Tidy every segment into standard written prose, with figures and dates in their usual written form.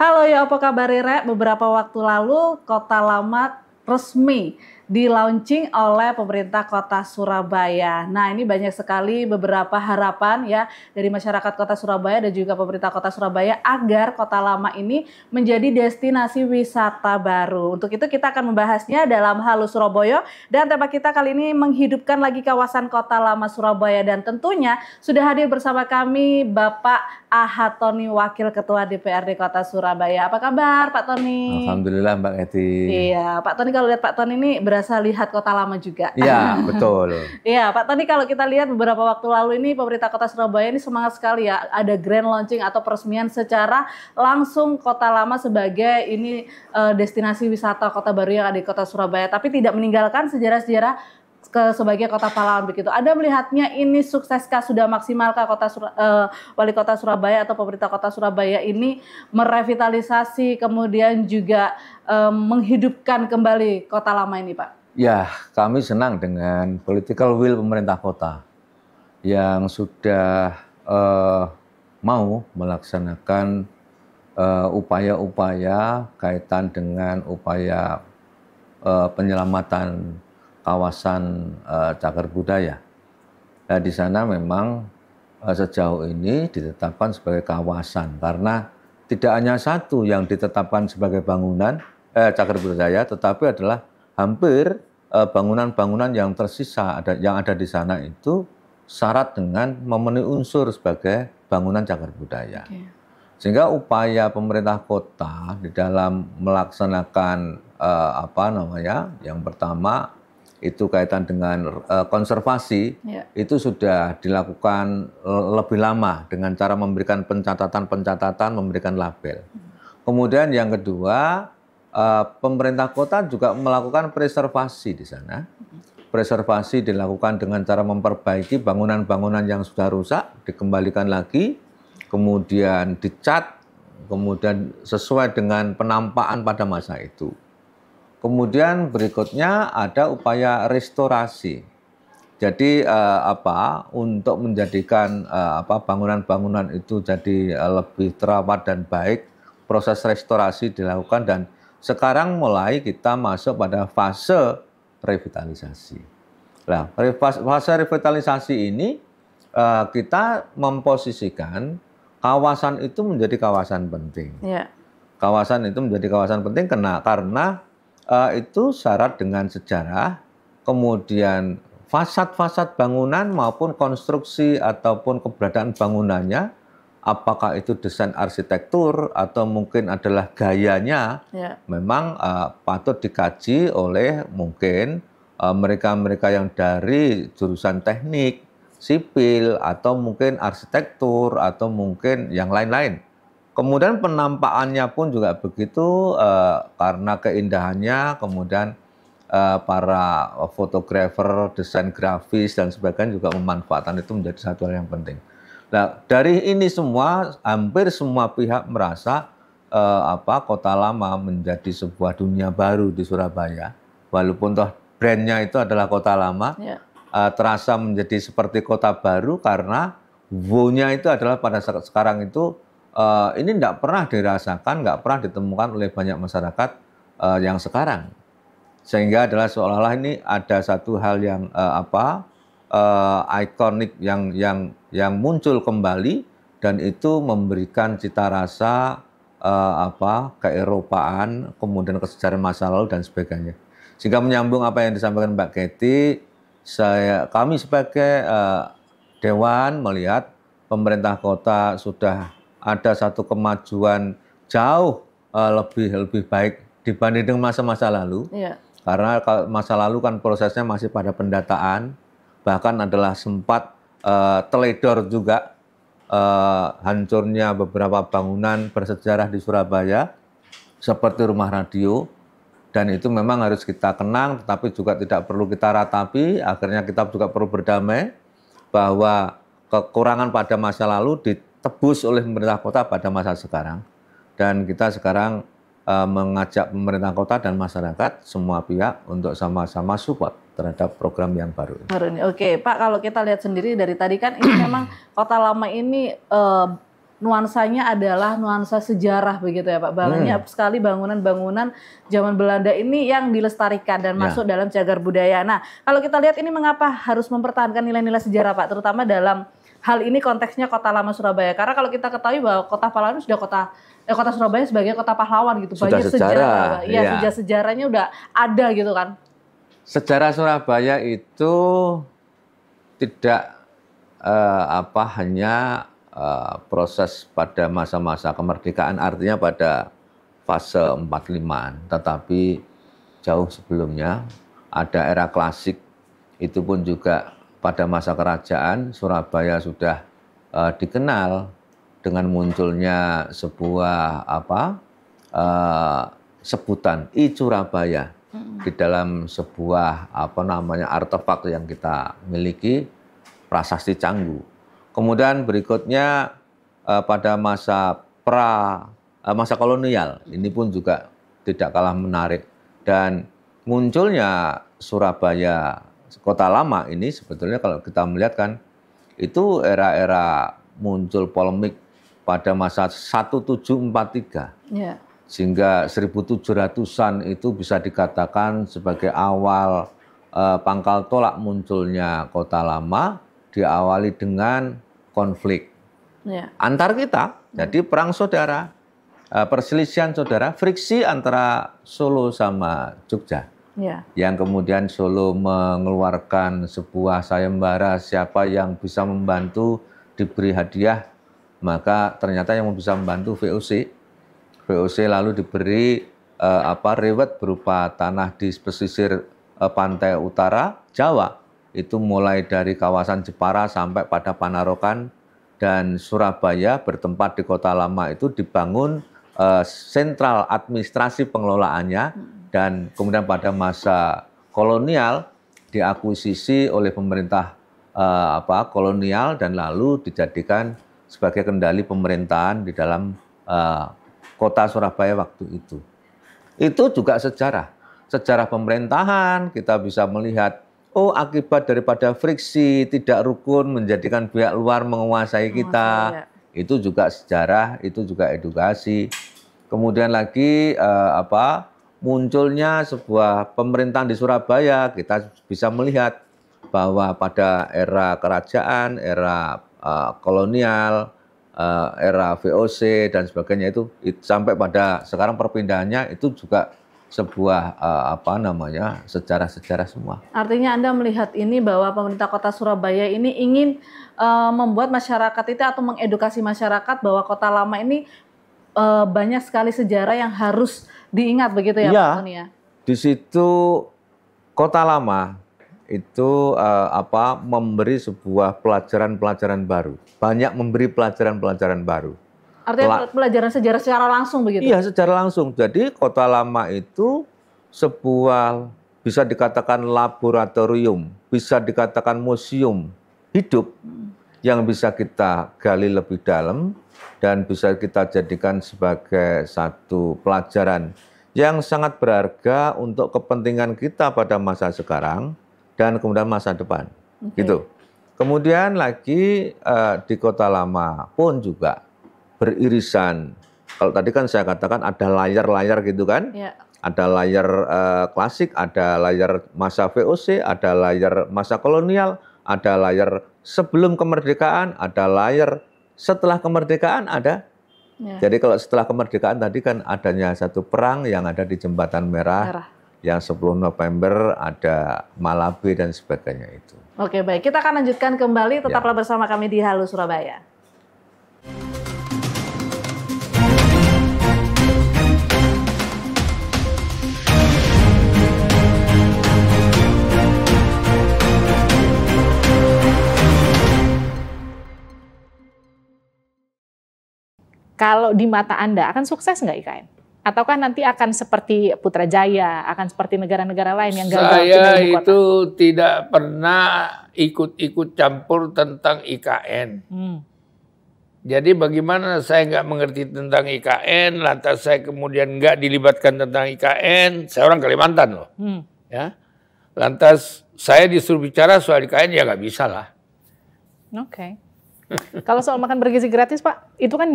Halo ya, apa kabar Rek? Beberapa waktu lalu Kota Lama resmi di-launching oleh pemerintah Kota Surabaya. Nah, ini banyak sekali beberapa harapan ya dari masyarakat Kota Surabaya dan juga pemerintah Kota Surabaya agar Kota Lama ini menjadi destinasi wisata baru. Untuk itu kita akan membahasnya dalam Halo Surabaya, dan tema kita kali ini menghidupkan lagi kawasan Kota Lama Surabaya, dan tentunya sudah hadir bersama kami Bapak Ahad Tony, Wakil Ketua DPRD Kota Surabaya. Apa kabar Pak Tony? Alhamdulillah Mbak Eti. Iya, Pak Tony, kalau lihat Pak Tony ini berasa lihat Kota Lama juga. Iya, betul. Iya, Pak Tony, kalau kita lihat beberapa waktu lalu ini pemerintah Kota Surabaya ini semangat sekali ya, ada grand launching atau peresmian secara langsung Kota Lama sebagai ini destinasi wisata kota baru yang ada di Kota Surabaya, tapi tidak meninggalkan sejarah-sejarah sebagai kota pahlawan begitu. Anda melihatnya ini sukseskah, sudah maksimalkah Wali Kota Surabaya atau pemerintah Kota Surabaya ini merevitalisasi kemudian juga menghidupkan kembali Kota Lama ini, Pak? Ya, kami senang dengan political will pemerintah kota yang sudah mau melaksanakan upaya-upaya kaitan dengan upaya penyelamatan kawasan cagar budaya. Nah, di sana memang sejauh ini ditetapkan sebagai kawasan karena tidak hanya satu yang ditetapkan sebagai bangunan cagar budaya, tetapi adalah hampir bangunan-bangunan yang tersisa yang ada di sana itu syarat dengan memenuhi unsur sebagai bangunan cagar budaya. Okay. Sehingga upaya pemerintah kota di dalam melaksanakan yang pertama itu kaitan dengan konservasi, itu sudah dilakukan lebih lama dengan cara memberikan pencatatan, memberikan label. Kemudian yang kedua, pemerintah kota juga melakukan preservasi di sana. Preservasi dilakukan dengan cara memperbaiki bangunan-bangunan yang sudah rusak, dikembalikan lagi, kemudian dicat, kemudian sesuai dengan penampakan pada masa itu. Kemudian berikutnya ada upaya restorasi. Jadi untuk menjadikan bangunan-bangunan itu jadi lebih terawat dan baik, proses restorasi dilakukan dan sekarang mulai kita masuk pada fase revitalisasi. Nah, fase revitalisasi ini kita memposisikan kawasan itu menjadi kawasan penting. Yeah. Kawasan itu menjadi kawasan penting karena itu syarat dengan sejarah, kemudian fasad-fasad bangunan maupun konstruksi ataupun keberadaan bangunannya, apakah itu desain arsitektur atau mungkin adalah gayanya, memang patut dikaji oleh mungkin mereka-mereka yang dari jurusan teknik, sipil, atau mungkin arsitektur, atau mungkin yang lain-lain. Kemudian penampakannya pun juga begitu, karena keindahannya, kemudian para fotografer, desain grafis, dan sebagainya juga memanfaatkan itu menjadi satu hal yang penting. Nah, dari ini semua, hampir semua pihak merasa Kota Lama menjadi sebuah dunia baru di Surabaya. Walaupun toh brandnya itu adalah Kota Lama, terasa menjadi seperti kota baru karena wow-nya itu adalah pada saat sekarang itu ini tidak pernah dirasakan, nggak pernah ditemukan oleh banyak masyarakat yang sekarang. Sehingga adalah seolah-olah ini ada satu hal yang ikonik yang muncul kembali dan itu memberikan cita rasa keeropaan, kemudian kesejarahan masa lalu dan sebagainya. Sehingga menyambung apa yang disampaikan Mbak Kety, kami sebagai Dewan melihat pemerintah kota sudah ada satu kemajuan jauh lebih baik dibanding dengan masa-masa lalu. Karena masa lalu kan prosesnya masih pada pendataan, bahkan adalah sempat teledor juga hancurnya beberapa bangunan bersejarah di Surabaya seperti rumah radio, dan itu memang harus kita kenang, tetapi juga tidak perlu kita ratapi. Akhirnya kita juga perlu berdamai bahwa kekurangan pada masa lalu ditebus oleh pemerintah kota pada masa sekarang, dan kita sekarang mengajak pemerintah kota dan masyarakat semua pihak untuk sama-sama support terhadap program yang baru ini. Oke, Pak, kalau kita lihat sendiri dari tadi kan ini memang Kota Lama ini nuansanya adalah nuansa sejarah begitu ya Pak. Banyak sekali bangunan-bangunan zaman Belanda ini yang dilestarikan dan masuk dalam cagar budaya. Nah, kalau kita lihat ini mengapa harus mempertahankan nilai-nilai sejarah Pak, terutama dalam hal ini konteksnya Kota Lama Surabaya. Karena kalau kita ketahui bahwa Kota Pahlawan sudah Kota Surabaya sebagai kota pahlawan gitu. Sudah banyak sejarah. Iya, sejarahnya udah ada gitu kan. Sejarah Surabaya itu tidak hanya proses pada masa-masa kemerdekaan, artinya pada fase 45-an, tetapi jauh sebelumnya ada era klasik, itu pun juga pada masa kerajaan Surabaya sudah dikenal dengan munculnya sebuah sebutan I Surabaya di dalam sebuah artefak yang kita miliki, Prasasti Canggu. Kemudian berikutnya pada masa kolonial ini pun juga tidak kalah menarik, dan munculnya Surabaya Kota Lama ini sebetulnya kalau kita melihat kan itu era-era muncul polemik pada masa 1743. Sehingga 1700-an itu bisa dikatakan sebagai awal pangkal tolak munculnya Kota Lama, diawali dengan konflik antar kita. Jadi perang saudara, perselisihan saudara, friksi antara Solo sama Jogja. Yang kemudian Solo mengeluarkan sebuah sayembara, siapa yang bisa membantu diberi hadiah, maka ternyata yang bisa membantu VOC. VOC lalu diberi reward berupa tanah di pesisir pantai utara Jawa. Itu mulai dari kawasan Jepara sampai pada Panarokan, dan Surabaya bertempat di Kota Lama itu dibangun sentral administrasi pengelolaannya. Dan kemudian pada masa kolonial diakuisisi oleh pemerintah kolonial dan lalu dijadikan sebagai kendali pemerintahan di dalam Kota Surabaya waktu itu. Itu juga sejarah pemerintahan. Kita bisa melihat akibat daripada friksi tidak rukun menjadikan pihak luar menguasai kita. Itu juga sejarah, itu juga edukasi. Kemudian lagi munculnya sebuah pemerintahan di Surabaya, kita bisa melihat bahwa pada era kerajaan, era kolonial, era VOC dan sebagainya itu sampai pada sekarang perpindahannya itu juga sebuah sejarah-sejarah semua. Artinya Anda melihat ini bahwa pemerintah Kota Surabaya ini ingin membuat masyarakat itu atau mengedukasi masyarakat bahwa Kota Lama ini banyak sekali sejarah yang harus diingat begitu ya Pak Tony ya? Di situ Kota Lama itu memberi sebuah pelajaran-pelajaran baru. Banyak memberi pelajaran-pelajaran baru. Artinya pelajaran sejarah secara langsung begitu? Iya, secara langsung. Jadi Kota Lama itu sebuah bisa dikatakan laboratorium, bisa dikatakan museum hidup yang bisa kita gali lebih dalam dan bisa kita jadikan sebagai satu pelajaran yang sangat berharga untuk kepentingan kita pada masa sekarang dan kemudian masa depan. Gitu. Kemudian lagi di Kota Lama pun juga beririsan. Kalau tadi kan saya katakan ada layar-layar gitu kan? Ada layar klasik, ada layar masa VOC, ada layar masa kolonial, ada layar sebelum kemerdekaan, ada layar setelah kemerdekaan ada. Jadi kalau setelah kemerdekaan tadi kan adanya satu perang yang ada di Jembatan Merah. Yang 10 November ada Malabe dan sebagainya itu. Oke, baik. Kita akan lanjutkan kembali. Tetaplah bersama kami di Halo Surabaya. Kalau di mata Anda akan sukses nggak IKN? Ataukah nanti akan seperti Putrajaya, akan seperti negara-negara lain yang gagal? Saya itu tidak pernah ikut-ikut campur tentang IKN. Jadi bagaimana saya nggak mengerti tentang IKN, lantas saya kemudian nggak dilibatkan tentang IKN. Saya orang Kalimantan loh, ya. Lantas saya disuruh bicara soal IKN ya nggak bisa lah. Kalau soal makan bergizi gratis, Pak, itu kan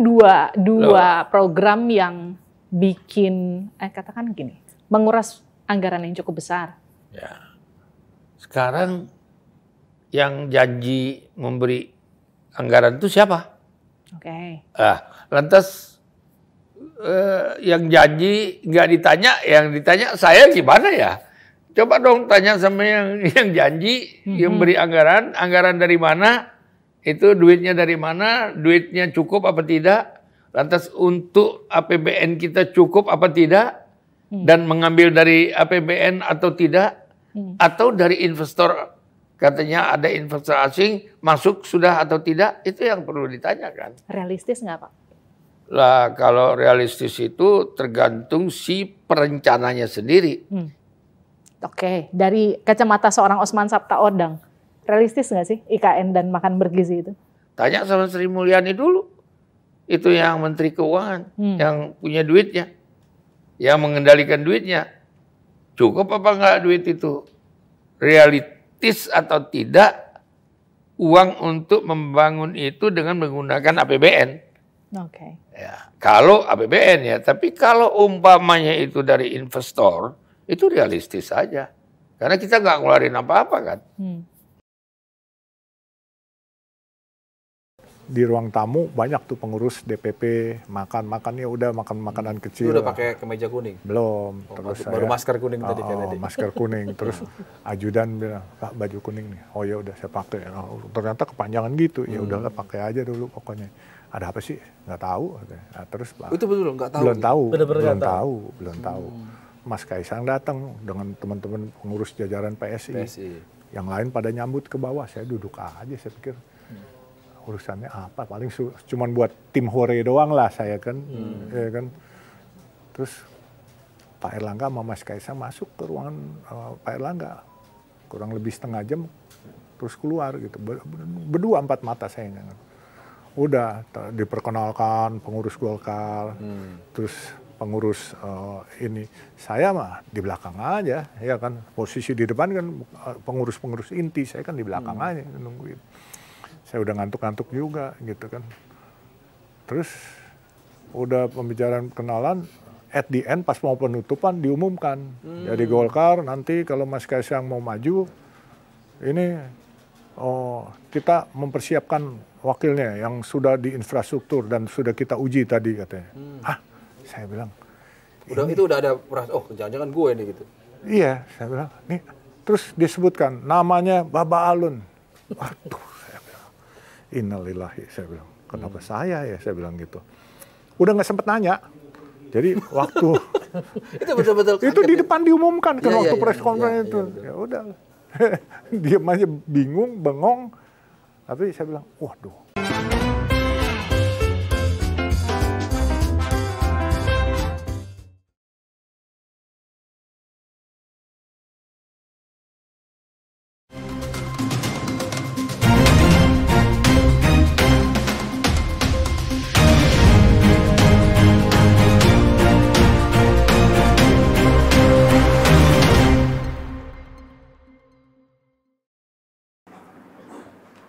dua program yang bikin, katakan gini, menguras anggaran yang cukup besar. Ya. Sekarang yang janji memberi anggaran itu siapa? Oke. Lantas yang janji nggak ditanya, yang ditanya saya gimana ya? Coba dong tanya sama yang janji, yang beri anggaran dari mana, itu duitnya dari mana, duitnya cukup apa tidak, lantas untuk APBN kita cukup apa tidak, dan mengambil dari APBN atau tidak, atau dari investor, katanya ada investor asing masuk sudah atau tidak, itu yang perlu ditanyakan. Realistis nggak, Pak? Lah kalau realistis itu tergantung si perencananya sendiri. Oke, dari kacamata seorang Osman Sabtaodang, realistis nggak sih IKN dan makan bergizi itu? Tanya sama Sri Mulyani dulu. Itu yang Menteri Keuangan, yang punya duitnya, yang mengendalikan duitnya. Cukup apa enggak duit itu? Realistis atau tidak uang untuk membangun itu dengan menggunakan APBN? Oke. Ya, kalau APBN ya, tapi kalau umpamanya itu dari investor, itu realistis saja. Karena kita nggak ngeluarin apa-apa kan. Di ruang tamu banyak tuh pengurus DPP makannya udah makan makanan kecil. Udah pakai kemeja kuning? Belum. Terus baru masker kuning tadi kan tadi. Masker kuning. Terus ajudan bilang, Pak baju kuning nih. Oh ya udah saya pakai. Ternyata kepanjangan gitu. Ya udahlah pakai aja dulu pokoknya. Ada apa sih? Nggak tahu. Nah, terus itu betul nggak tahu. Belum tahu. Mas Kaisang datang dengan teman-teman pengurus jajaran PSI. Yang lain pada nyambut ke bawah. Saya duduk aja. Saya pikir urusannya apa? Paling cuman buat tim hore doang lah saya kan. Ya kan. Terus Pak Erlangga sama Mas Kaisang masuk ke ruangan Pak Erlangga. Kurang lebih setengah jam. Terus keluar gitu. Berdua empat mata saya nggak. Udah diperkenalkan pengurus Golkar, terus pengurus ini. Saya mah di belakang aja, ya kan. Posisi di depan kan pengurus-pengurus inti, saya kan di belakang aja nungguin. Saya udah ngantuk-ngantuk juga gitu kan. Terus udah pembicaraan kenalan, at the end pas mau penutupan diumumkan. Jadi Golkar nanti kalau Mas Kaisang mau maju, ini kita mempersiapkan wakilnya yang sudah di infrastruktur dan sudah kita uji tadi katanya. Saya bilang. Itu udah ada, jangan-jangan gue nih gitu. Iya, saya bilang. Nih, terus disebutkan namanya Baba Alun. Waduh, saya bilang. Innalillahi, saya bilang. Kenapa saya ya, saya bilang gitu. Udah nggak sempet nanya. Jadi waktu itu betul-betul itu di depan diumumkan kan waktu press conference itu. Ya udah. Diam aja bingung, bengong. Tapi saya bilang, waduh.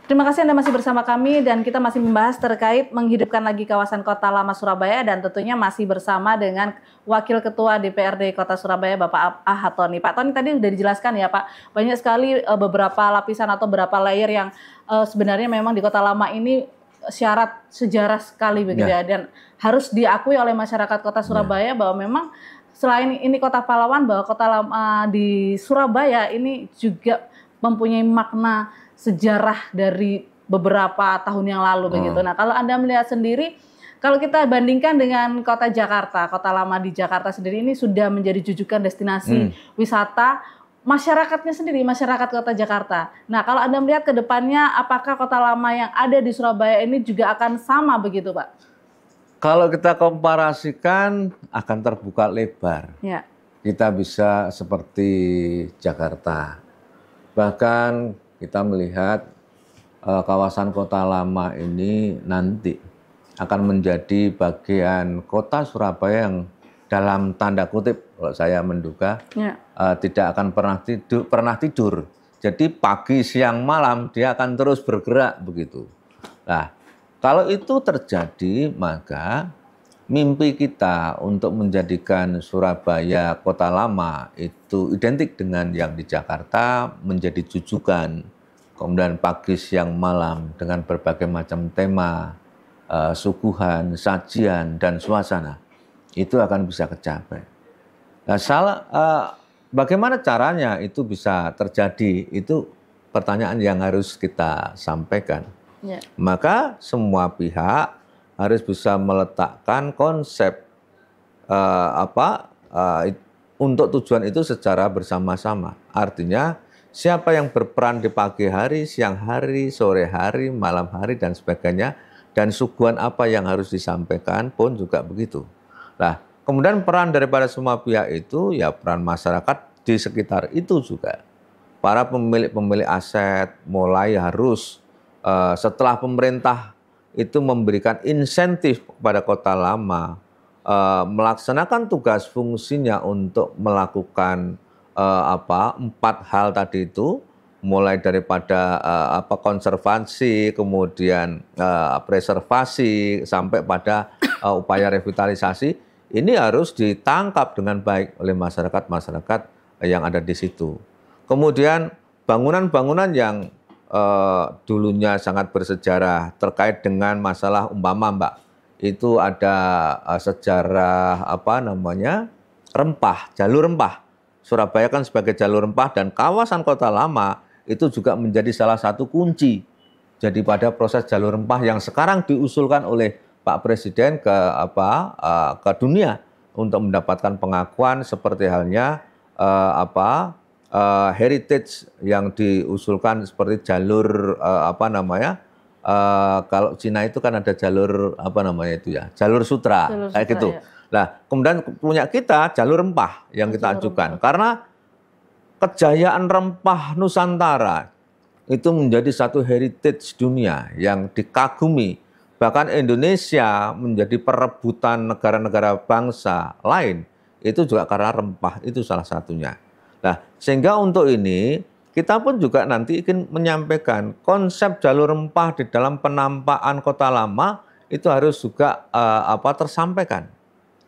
Terima kasih Anda masih bersama kami dan kita masih membahas terkait menghidupkan lagi kawasan Kota Lama Surabaya dan tentunya masih bersama dengan Wakil Ketua DPRD Kota Surabaya Bapak Ahad Thoni. Pak Thoni tadi sudah dijelaskan ya Pak, banyak sekali beberapa lapisan atau beberapa layer yang sebenarnya memang di Kota Lama ini syarat sejarah sekali begitu ya, dan harus diakui oleh masyarakat Kota Surabaya bahwa memang selain ini Kota Pahlawan, bahwa Kota Lama di Surabaya ini juga mempunyai makna sejarah dari beberapa tahun yang lalu begitu. Nah, kalau Anda melihat sendiri, kalau kita bandingkan dengan Kota Jakarta, Kota Lama di Jakarta sendiri ini sudah menjadi jujukan destinasi wisata masyarakatnya sendiri, masyarakat Kota Jakarta. Nah, kalau Anda melihat ke depannya, apakah Kota Lama yang ada di Surabaya ini juga akan sama begitu, Pak? Kalau kita komparasikan akan terbuka lebar. Ya. Kita bisa seperti Jakarta. Bahkan kita melihat kawasan Kota Lama ini nanti akan menjadi bagian Kota Surabaya yang dalam tanda kutip, kalau saya menduga, tidak akan pernah tidur. Jadi pagi, siang, malam dia akan terus bergerak begitu. Nah, Kalau itu terjadi, maka mimpi kita untuk menjadikan Surabaya kota lama itu identik dengan yang di Jakarta menjadi jujukan. Kemudian pagi, siang, malam dengan berbagai macam tema, suguhan, sajian, dan suasana. Itu akan bisa kecapai. Nah, bagaimana caranya itu bisa terjadi? Itu pertanyaan yang harus kita sampaikan. Ya. Maka semua pihak harus bisa meletakkan konsep untuk tujuan itu secara bersama-sama. Artinya siapa yang berperan di pagi hari, siang hari, sore hari, malam hari, dan sebagainya, dan suguhan apa yang harus disampaikan pun juga begitu. Nah, kemudian peran daripada semua pihak itu, ya peran masyarakat di sekitar itu juga. Para pemilik aset mulai harus setelah pemerintah itu memberikan insentif kepada kota lama, melaksanakan tugas fungsinya untuk melakukan 4 hal tadi itu, mulai daripada konservasi, kemudian preservasi, sampai pada upaya revitalisasi, ini harus ditangkap dengan baik oleh masyarakat yang ada di situ. Kemudian bangunan-bangunan yang dulunya sangat bersejarah terkait dengan masalah umpama Mbak, itu ada sejarah rempah, jalur rempah. Surabaya kan sebagai jalur rempah, dan kawasan kota lama itu juga menjadi salah satu kunci. Jadi pada proses jalur rempah yang sekarang diusulkan oleh Pak Presiden ke dunia untuk mendapatkan pengakuan seperti halnya heritage yang diusulkan seperti jalur kalau Cina itu kan ada jalur jalur sutra kayak gitu. Ya. Nah, kemudian punya kita jalur rempah yang kita ajukan karena kejayaan rempah Nusantara itu menjadi satu heritage dunia yang dikagumi. Bahkan Indonesia menjadi perebutan negara-negara bangsa lain itu juga karena rempah, itu salah satunya. Nah, sehingga untuk ini kita pun juga nanti ingin menyampaikan konsep jalur rempah di dalam penampakan kota lama itu harus juga tersampaikan.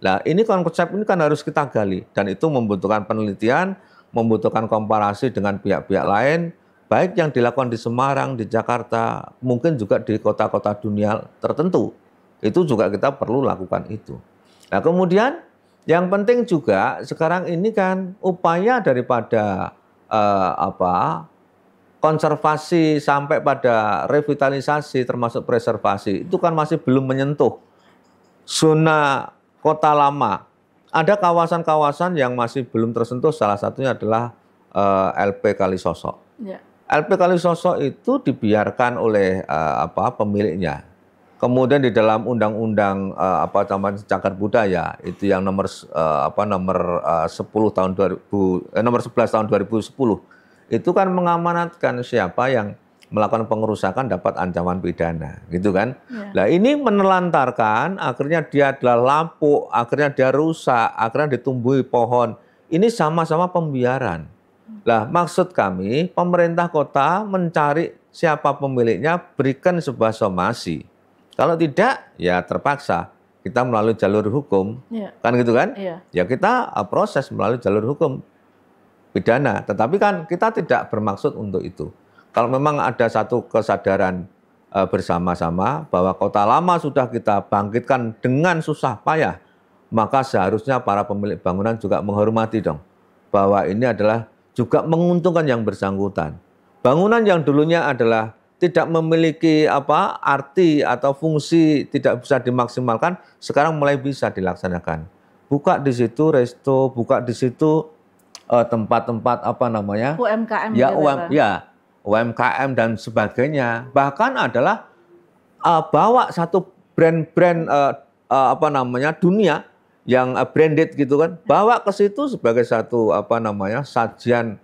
Nah, ini konsep ini kan harus kita gali, dan itu membutuhkan penelitian, membutuhkan komparasi dengan pihak-pihak lain, baik yang dilakukan di Semarang, di Jakarta, mungkin juga di kota-kota dunia tertentu. Itu juga kita perlu lakukan itu. Nah, kemudian yang penting juga sekarang ini kan upaya daripada konservasi sampai pada revitalisasi termasuk preservasi itu kan masih belum menyentuh zona kota lama. Ada kawasan-kawasan yang masih belum tersentuh, salah satunya adalah LP Kalisosok. Ya. LP Kalisosok itu dibiarkan oleh pemiliknya. Kemudian di dalam undang-undang cagar budaya itu yang nomor 11 tahun 2010 itu kan mengamanatkan siapa yang melakukan pengerusakan dapat ancaman pidana, gitu kan? Ya. Nah, ini menelantarkan, akhirnya dia adalah lapuk, akhirnya dia rusak, akhirnya ditumbuhi pohon. Ini sama-sama pembiaran. Nah, maksud kami pemerintah kota mencari siapa pemiliknya, berikan sebuah somasi. Kalau tidak, ya terpaksa kita melalui jalur hukum, kan gitu kan? Ya kita proses melalui jalur hukum pidana. Tetapi kan kita tidak bermaksud untuk itu. Kalau memang ada satu kesadaran bersama-sama bahwa kota lama sudah kita bangkitkan dengan susah payah, maka seharusnya para pemilik bangunan juga menghormati dong, bahwa ini adalah juga menguntungkan yang bersangkutan. Bangunan yang dulunya adalah tidak memiliki arti atau fungsi, tidak bisa dimaksimalkan, sekarang mulai bisa dilaksanakan. Buka di situ resto, buka di situ tempat-tempat UMKM UMKM dan sebagainya. Bahkan adalah bawa satu brand-brand dunia yang branded gitu kan, bawa ke situ sebagai satu sajian.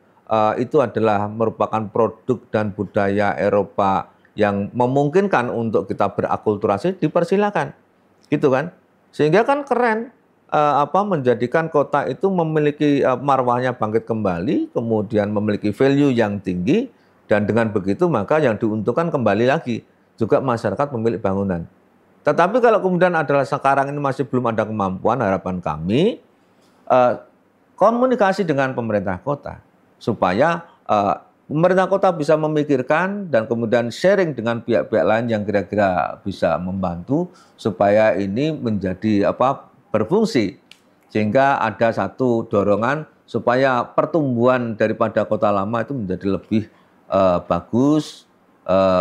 Itu adalah merupakan produk dan budaya Eropa yang memungkinkan untuk kita berakulturasi, dipersilakan, gitu kan? Sehingga kan keren, menjadikan kota itu memiliki marwahnya bangkit kembali, kemudian memiliki value yang tinggi, dan dengan begitu maka yang diuntungkan kembali lagi juga masyarakat pemilik bangunan. Tetapi kalau kemudian adalah sekarang ini masih belum ada kemampuan, harapan kami komunikasi dengan pemerintah kota supaya pemerintah kota bisa memikirkan dan kemudian sharing dengan pihak-pihak lain yang kira-kira bisa membantu supaya ini menjadi berfungsi, sehingga ada satu dorongan supaya pertumbuhan daripada kota lama itu menjadi lebih bagus,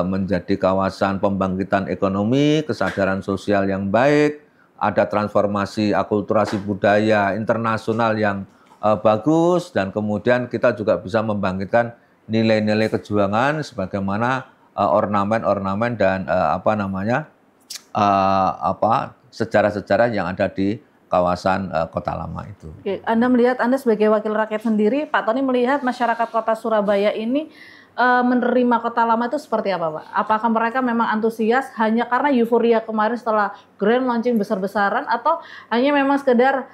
menjadi kawasan pembangkitan ekonomi, kesadaran sosial yang baik, ada transformasi akulturasi budaya internasional yang bagus, dan kemudian kita juga bisa membangkitkan nilai-nilai kejuangan sebagaimana ornamen-ornamen dan sejarah-sejarah yang ada di kawasan kota lama itu. Oke, Anda sebagai wakil rakyat sendiri, Pak Tony melihat masyarakat kota Surabaya ini menerima kota lama itu seperti apa, Pak? Apakah mereka memang antusias hanya karena euforia kemarin setelah grand launching besar-besaran, atau hanya memang sekedar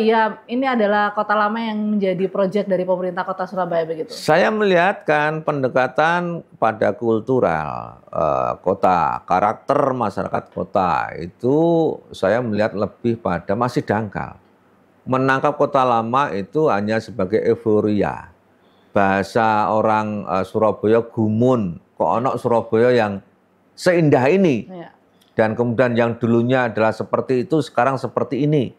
ya ini adalah kota lama yang menjadi proyek dari pemerintah kota Surabaya begitu? Saya melihatkan pendekatan pada kultural kota, karakter masyarakat kota itu saya melihat lebih pada masih dangkal. Menangkap kota lama itu hanya sebagai euforia. Bahasa orang Surabaya gumun, kok ono Surabaya yang seindah ini, dan kemudian yang dulunya adalah seperti itu sekarang seperti ini,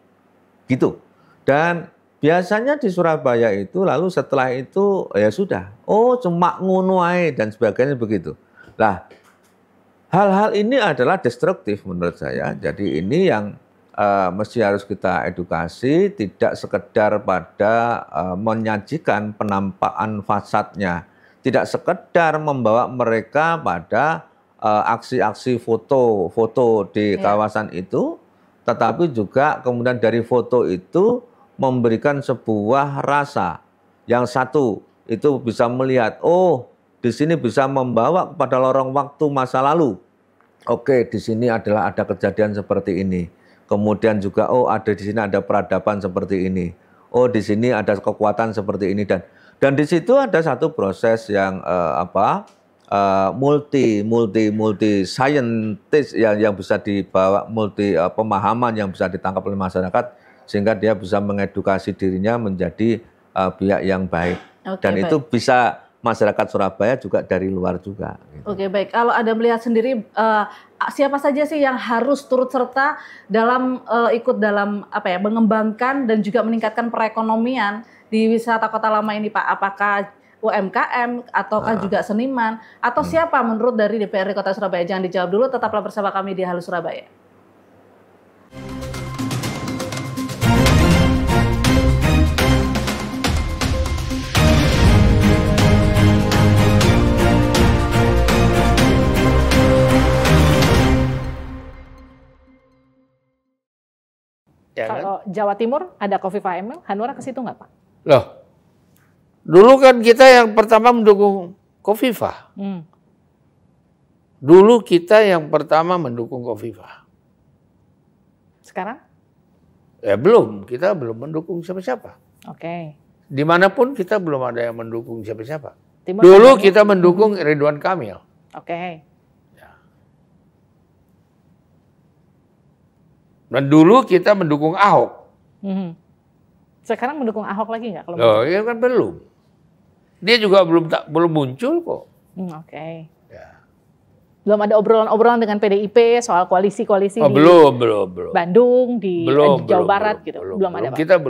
gitu. Dan biasanya di Surabaya itu lalu setelah itu ya sudah, oh cuma ngono ae dan sebagainya begitu. Nah, hal-hal ini adalah destruktif menurut saya. Jadi ini yang mesti harus kita edukasi, tidak sekedar pada menyajikan penampakan fasadnya, tidak sekedar membawa mereka pada aksi-aksi foto di kawasan itu, tetapi juga kemudian dari foto itu memberikan sebuah rasa. Yang satu itu bisa melihat, oh di sini bisa membawa kepada lorong waktu masa lalu. Oke, di sini adalah ada kejadian seperti ini. Kemudian juga ada di sini ada peradaban seperti ini. Oh di sini ada kekuatan seperti ini, dan di situ ada satu proses yang multi scientist yang bisa dibawa, multi pemahaman yang bisa ditangkap oleh masyarakat, sehingga dia bisa mengedukasi dirinya menjadi pihak yang baik. Dan baik. Itu bisa masyarakat Surabaya juga dari luar juga. Gitu. Oke, baik. Kalau Anda melihat sendiri, siapa saja sih yang harus turut serta dalam ikut dalam mengembangkan dan juga meningkatkan perekonomian di wisata kota lama ini, Pak? Apakah UMKM ataukah juga seniman, atau siapa menurut dari DPRD Kota Surabaya? Jangan dijawab dulu, tetaplah bersama kami di Halo Surabaya. Ya, kalau kan? Jawa Timur ada Khofifah Emil, Hanura ke situ nggak, Pak? Loh, dulu kan kita yang pertama mendukung Khofifah. Dulu kita yang pertama mendukung Khofifah. Sekarang? Ya belum, kita belum mendukung siapa-siapa. Oke. Dimanapun kita belum ada yang mendukung siapa-siapa. Dulu kita mendukung Ridwan Kamil. Oke. Dan dulu kita mendukung Ahok. Sekarang mendukung Ahok lagi nggak? Oh, ya kan belum. Dia juga belum muncul kok. Oke. Ya. Belum ada obrolan-obrolan dengan PDIP soal koalisi-koalisi di belum. Bandung, di Jawa Barat gitu. Belum ada, Pak. Kita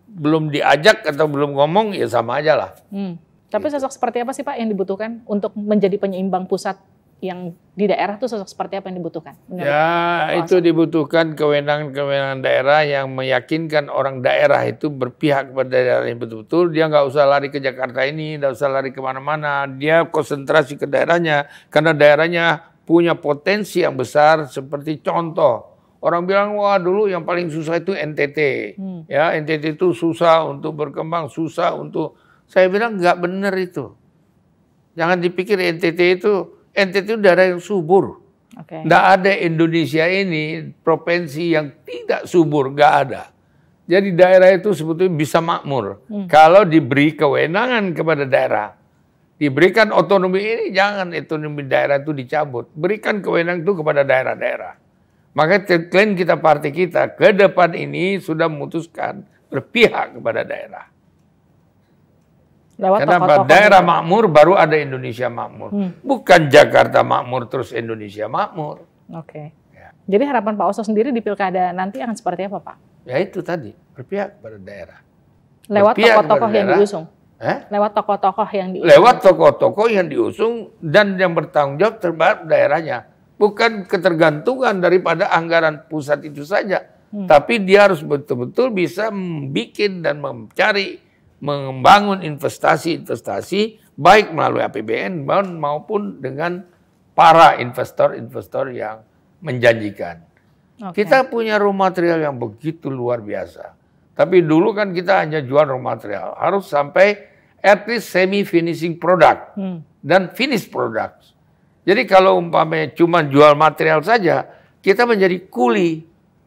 belum diajak atau belum ngomong, ya sama aja lah. Tapi sosok seperti apa sih, Pak, yang dibutuhkan untuk menjadi penyeimbang pusat yang di daerah itu sosok seperti apa yang dibutuhkan? Itu dibutuhkan kewenangan daerah yang meyakinkan orang daerah itu berpihak kepada daerah yang betul-betul. Dia nggak usah lari ke Jakarta ini, nggak usah lari kemana-mana. Dia konsentrasi ke daerahnya, karena daerahnya punya potensi yang besar. Seperti contoh, orang bilang, wah dulu yang paling susah itu NTT. Ya, NTT itu susah untuk berkembang, susah untuk... Saya bilang nggak benar itu. Jangan dipikir NTT itu daerah yang subur. Nggak ada Indonesia ini provinsi yang tidak subur, nggak ada. Jadi daerah itu sebetulnya bisa makmur kalau diberi kewenangan kepada daerah. Diberikan otonomi ini, jangan otonomi daerah itu dicabut. Berikan kewenangan itu kepada daerah-daerah. Maka tagline kita, partai kita, ke depan ini sudah memutuskan berpihak kepada daerah. Lewat Kenapa? Daerah makmur baru ada Indonesia makmur. Bukan Jakarta makmur terus Indonesia makmur. Oke. Ya. Jadi harapan Pak Oso sendiri di pilkada nanti akan seperti apa, Pak? Ya itu tadi, berpihak kepada daerah. Lewat Berpihak tokoh-tokoh kepada yang daerah. diusung. Lewat tokoh-tokoh yang diusung. Lewat tokoh-tokoh yang diusung dan yang bertanggung jawab terhadap daerahnya. Bukan ketergantungan daripada anggaran pusat itu saja. Tapi dia harus betul-betul bisa membuat dan mencari, membangun investasi-investasi baik melalui APBN maupun dengan para investor-investor yang menjanjikan. Kita punya raw material yang begitu luar biasa. Tapi dulu kan kita hanya jual raw material. Harus sampai at least semi-finishing product dan finished products. Jadi kalau umpamanya cuma jual material saja, kita menjadi kuli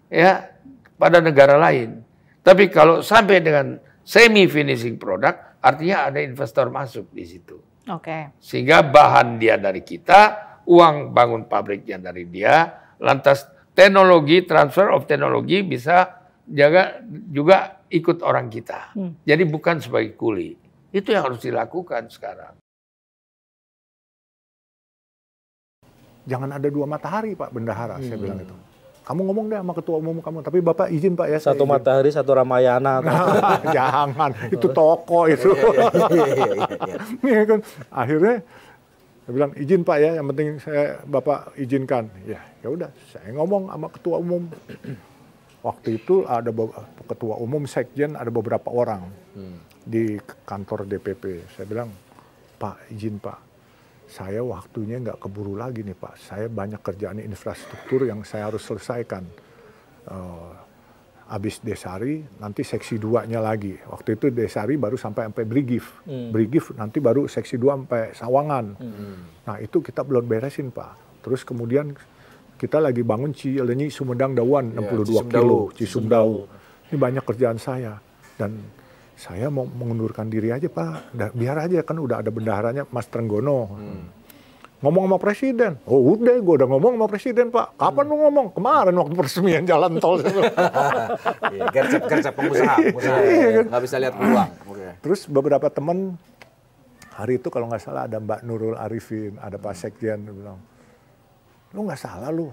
ya pada negara lain. Tapi kalau sampai dengan semi-finishing product, artinya ada investor masuk di situ. Sehingga bahan dia dari kita, uang bangun pabriknya dari dia, lantas teknologi, transfer of teknologi bisa juga ikut orang kita. Jadi bukan sebagai kuli. Itu yang harus dilakukan sekarang. Jangan ada dua matahari, Pak Bendahara, saya bilang itu. Kamu ngomong deh sama ketua umum kamu, tapi Bapak izin Pak ya. Satu matahari, satu Ramayana. Jangan, itu toko itu. Akhirnya saya bilang izin Pak ya, yang penting Bapak izinkan. Ya udah, saya ngomong sama ketua umum. Waktu itu ada ketua umum, sekjen, ada beberapa orang di kantor DPP. Saya bilang, Pak izin Pak. Saya waktunya nggak keburu lagi nih Pak. Saya banyak kerjaan infrastruktur yang saya harus selesaikan. Habis Desari, nanti seksi 2-nya lagi. Waktu itu Desari baru sampai Brigif. Brigif nanti baru seksi 2 sampai Sawangan. Nah itu kita belum beresin Pak. Terus kemudian kita lagi bangun Cilenyi Sumedang Dawan 62 kilo. Cisumdawu. Ini banyak kerjaan saya. Dan saya mau mengundurkan diri aja Pak, biar aja kan udah ada bendaharanya Mas Trenggono. Ngomong sama presiden, oh udah gue udah ngomong sama presiden Pak, kapan lu ngomong? Kemarin waktu peresmian jalan tol. Gercep pengusaha, nggak bisa lihat peluang. Terus beberapa teman, hari itu kalau nggak salah ada Mbak Nurul Arifin, ada Pak Sekjen, bilang, lu nggak salah lu,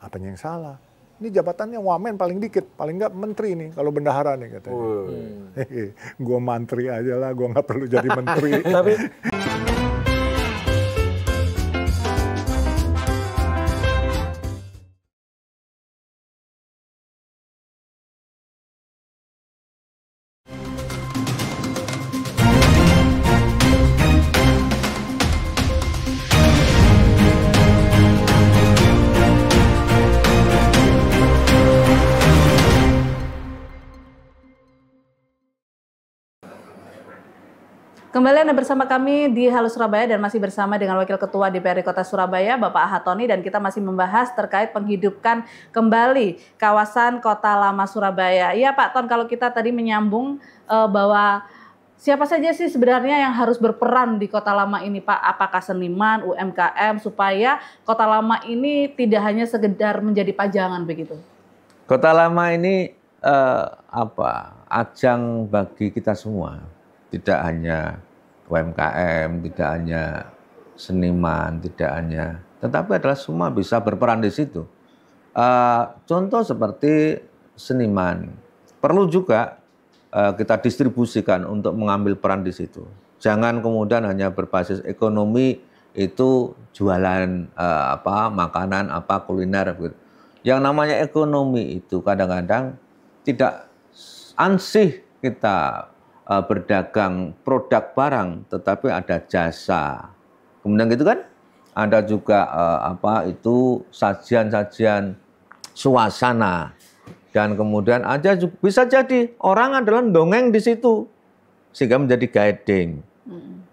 apanya yang salah? Ini jabatannya wamen paling dikit, paling nggak menteri nih kalau bendahara nih katanya. Gue mantri aja lah, gue nggak perlu jadi menteri. Tapi Kembali Anda bersama kami di Halo Surabaya dan masih bersama dengan Wakil Ketua DPRD Kota Surabaya, Bapak Ahatoni, dan kita masih membahas terkait penghidupkan kembali kawasan Kota Lama Surabaya. Iya Pak Ton, kalau kita tadi menyambung bahwa siapa saja sih sebenarnya yang harus berperan di Kota Lama ini Pak? Apakah seniman, UMKM, supaya Kota Lama ini tidak hanya sekedar menjadi pajangan begitu? Kota Lama ini ajang bagi kita semua. Tidak hanya UMKM, tidak hanya seniman, tetapi adalah semua bisa berperan di situ. Contoh seperti seniman, perlu juga kita distribusikan untuk mengambil peran di situ. Jangan kemudian hanya berbasis ekonomi itu jualan makanan, kuliner. Begitu. Yang namanya ekonomi itu kadang-kadang tidak ansih kita berdagang produk barang, tetapi ada jasa. Kemudian gitu kan, ada juga sajian-sajian suasana. Dan kemudian bisa jadi orang adalah dongeng di situ, sehingga menjadi guiding.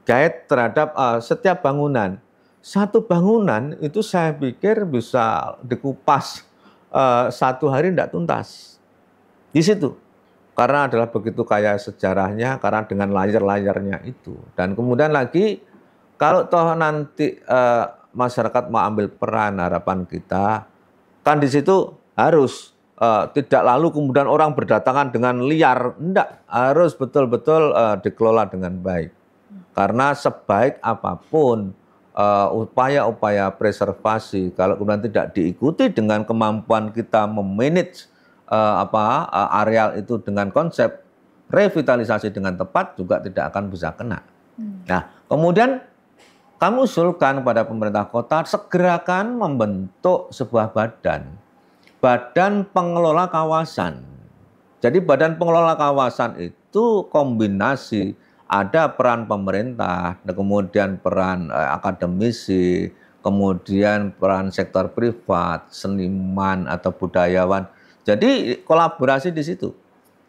Guide terhadap setiap bangunan. Satu bangunan itu saya pikir bisa dikupas 1 hari tidak tuntas. Di situ. karena adalah begitu kaya sejarahnya, karena dengan layar-layarnya itu. Dan kemudian lagi, kalau toh nanti masyarakat mau ambil peran, harapan kita, kan di situ harus tidak lalu kemudian orang berdatangan dengan liar, enggak, harus betul-betul dikelola dengan baik. Karena sebaik apapun upaya-upaya preservasi, kalau kemudian tidak diikuti dengan kemampuan kita memanage areal itu dengan konsep revitalisasi dengan tepat, juga tidak akan bisa kena. Nah, kemudian kami usulkan pada pemerintah kota segerakan membentuk sebuah badan pengelola kawasan. Jadi badan pengelola kawasan itu kombinasi, ada peran pemerintah, kemudian peran akademisi, kemudian peran sektor privat, seniman atau budayawan. Jadi kolaborasi di situ.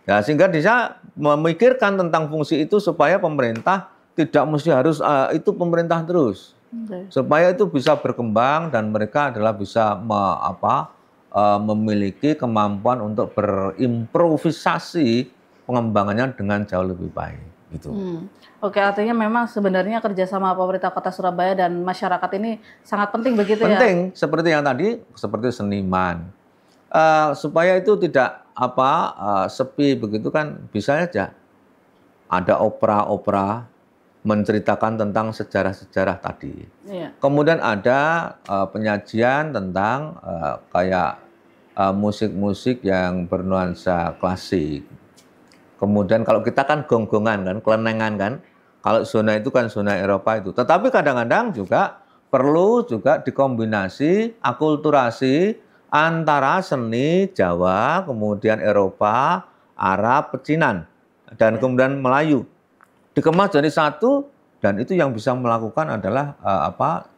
Ya, sehingga bisa memikirkan tentang fungsi itu supaya pemerintah tidak mesti harus itu pemerintah terus. Supaya itu bisa berkembang dan mereka adalah bisa memiliki kemampuan untuk berimprovisasi pengembangannya dengan jauh lebih baik. Gitu. Oke, artinya memang sebenarnya kerjasama pemerintah Kota Surabaya dan masyarakat ini sangat penting begitu ya? Penting, seperti yang tadi, seperti seniman. Supaya itu tidak sepi begitu kan, bisa aja ada opera-opera menceritakan tentang sejarah-sejarah tadi. Iya. Kemudian ada penyajian tentang kayak musik-musik yang bernuansa klasik. Kemudian kalau kita kan gong-gongan kan, kelenengan kan. Kalau zona itu kan zona Eropa itu. Tetapi kadang-kadang juga perlu juga dikombinasi, akulturasi antara seni Jawa, kemudian Eropa, Arab, pecinan, dan kemudian Melayu. Dikemas jadi satu, dan itu yang bisa melakukan adalah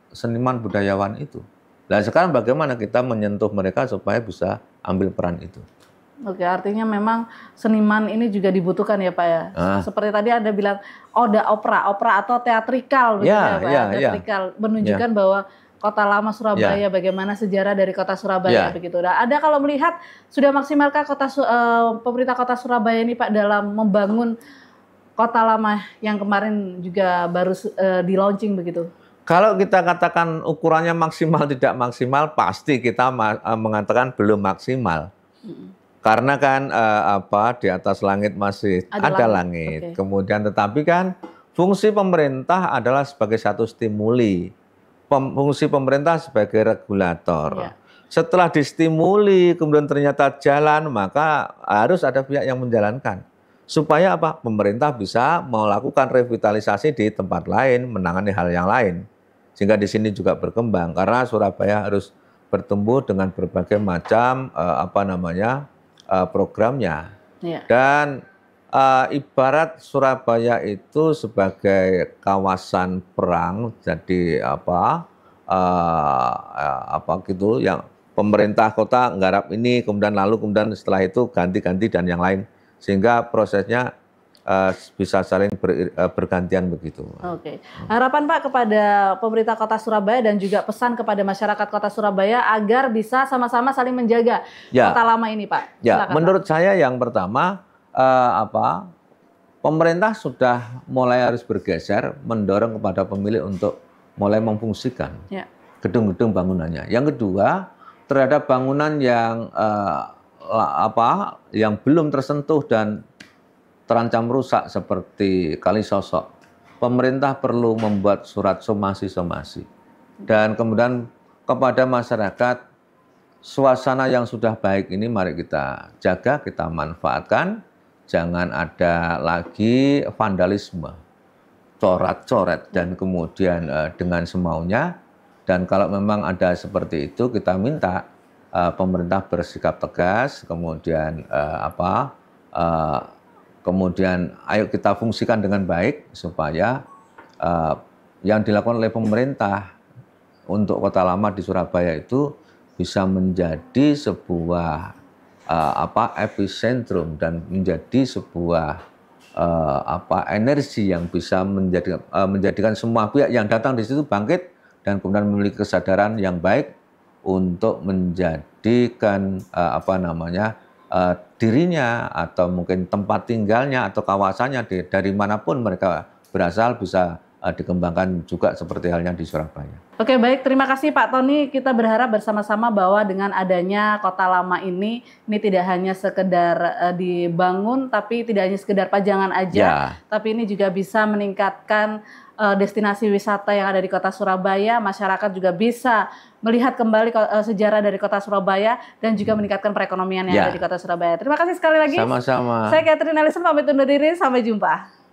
seniman budayawan itu. Nah sekarang bagaimana kita menyentuh mereka supaya bisa ambil peran itu. Oke, artinya memang seniman ini juga dibutuhkan ya Pak ya. Seperti tadi Anda bilang, ada opera atau teatrikal, begitu ya Pak. Teatrikal menunjukkan bahwa Kota Lama Surabaya, bagaimana sejarah dari Kota Surabaya begitu. Nah, ada kalau melihat sudah maksimalkah pemerintah Kota Surabaya ini Pak dalam membangun Kota Lama yang kemarin juga baru di launching begitu? Kalau kita katakan ukurannya maksimal tidak maksimal, pasti kita mengatakan belum maksimal. Karena kan di atas langit masih ada langit. Kemudian tetapi kan fungsi pemerintah adalah sebagai satu stimuli. Fungsi pemerintah sebagai regulator. Setelah distimuli kemudian ternyata jalan, maka harus ada pihak yang menjalankan. Supaya pemerintah bisa melakukan revitalisasi di tempat lain, menangani hal yang lain. Sehingga di sini juga berkembang karena Surabaya harus bertumbuh dengan berbagai macam programnya. Dan ibarat Surabaya itu sebagai kawasan perang, jadi yang pemerintah kota nggarap ini, kemudian setelah itu ganti-ganti dan yang lain. Sehingga prosesnya bisa saling bergantian begitu. Oke. Harapan Pak kepada pemerintah Kota Surabaya dan juga pesan kepada masyarakat Kota Surabaya agar bisa sama-sama saling menjaga Kota Lama ini Pak. Silakan, menurut saya yang pertama pemerintah sudah mulai harus bergeser mendorong kepada pemilik untuk mulai memfungsikan gedung-gedung bangunannya. Yang kedua, terhadap bangunan yang belum tersentuh dan terancam rusak seperti Kalisosok, pemerintah perlu membuat surat somasi dan kemudian kepada masyarakat, suasana yang sudah baik ini mari kita jaga, kita manfaatkan, jangan ada lagi vandalisme, coret-coret dan kemudian dengan semaunya. Dan kalau memang ada seperti itu, kita minta pemerintah bersikap tegas, kemudian kemudian ayo kita fungsikan dengan baik supaya yang dilakukan oleh pemerintah untuk Kota Lama di Surabaya itu bisa menjadi sebuah epicentrum dan menjadi sebuah energi yang bisa menjadikan semua pihak yang datang di situ bangkit dan kemudian memiliki kesadaran yang baik untuk menjadikan dirinya atau mungkin tempat tinggalnya atau kawasannya dari manapun mereka berasal bisa dikembangkan juga seperti halnya di Surabaya. Oke, baik, terima kasih Pak Tony. Kita berharap bersama-sama bahwa dengan adanya Kota Lama ini tidak hanya sekedar dibangun, tapi tidak hanya sekedar pajangan aja, tapi ini juga bisa meningkatkan destinasi wisata yang ada di Kota Surabaya. Masyarakat juga bisa melihat kembali sejarah dari Kota Surabaya dan juga meningkatkan perekonomian yang ada di Kota Surabaya. Terima kasih sekali lagi. Sama-sama. Saya Catherine Ellison pamit undur diri. Sampai jumpa.